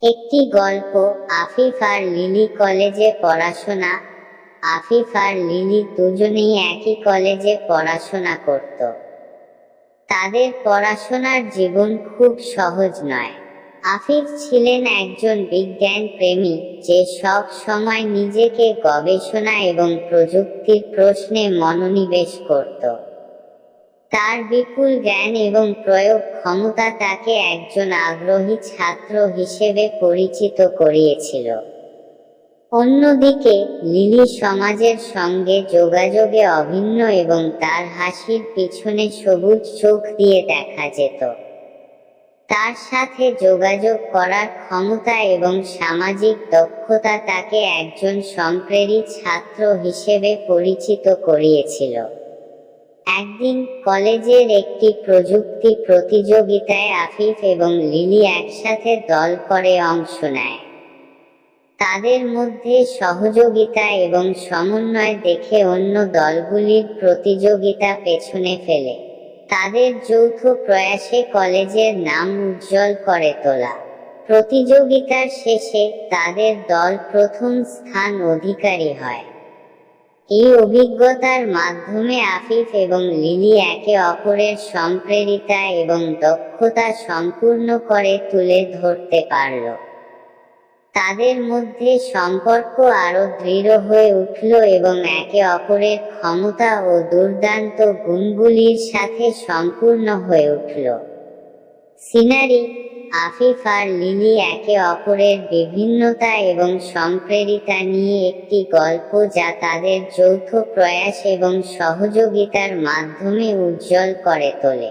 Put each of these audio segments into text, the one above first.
একটি গল্প। আফিফ আর লিলি কলেজে পড়াশোনা। আফিফ আর লিলি দুজনেই একই কলেজে পড়াশোনা করত। তাদের পড়াশোনার জীবন খুব সহজ নয়। আফিফ ছিলেন একজন বিজ্ঞান প্রেমী, যে সব সময় নিজেকে গবেষণা এবং প্রযুক্তির প্রশ্নে মনোনিবেশ করত। তার বিপুল জ্ঞান এবং প্রয়োগ ক্ষমতা তাকে একজন আগ্রহী ছাত্র হিসেবে পরিচিত করিয়েছিল। অন্যদিকে, লিলি সমাজের সঙ্গে যোগাযোগে অভিন্ন এবং তার হাসির পিছনে সবুজ চোখ দিয়ে দেখা যেত। তার সাথে যোগাযোগ করার ক্ষমতা এবং সামাজিক দক্ষতা তাকে একজন সম্প্রেরী ছাত্র হিসেবে পরিচিত করিয়েছিল। একদিন, কলেজের একটি প্রযুক্তি প্রতিযোগিতায় আফিফ এবং লিলি একসাথে দল করে অংশ নেয়। তাদের মধ্যে সহযোগিতা এবং সমন্বয় দেখে অন্য দলগুলির প্রতিযোগিতা পেছনে ফেলে। তাদের যৌথ প্রয়াসে কলেজের নাম উজ্জ্বল করে তোলা। প্রতিযোগিতার শেষে, তাদের দল প্রথম স্থান অধিকারী হয়। এই অভিজ্ঞতার মাধ্যমে আফিফ এবং লিলি একে অপরের সম্প্রেরিতা এবং দক্ষতা সম্পূর্ণ করে তুলে ধরতে পারল। তাদের মধ্যে সম্পর্ক আরও দৃঢ় হয়ে উঠল এবং একে অপরের ক্ষমতা ও দুর্দান্ত গুণগুলির সাথে সম্পূর্ণ হয়ে উঠল। সিনারি: আফিফ আর লিলি একে অপরের বিভিন্নতা এবং সম্প্রেরিতা নিয়ে একটি গল্প যা তাদের যৌথ প্রয়াস এবং সহযোগিতার মাধ্যমে উজ্জ্বল করে তোলে।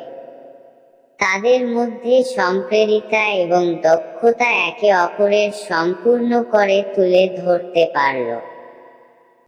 তাদের মধ্যে সম্প্রেরিতা এবং দক্ষতা একে অপরের সম্পূর্ণ করে তুলে ধরতে পারল।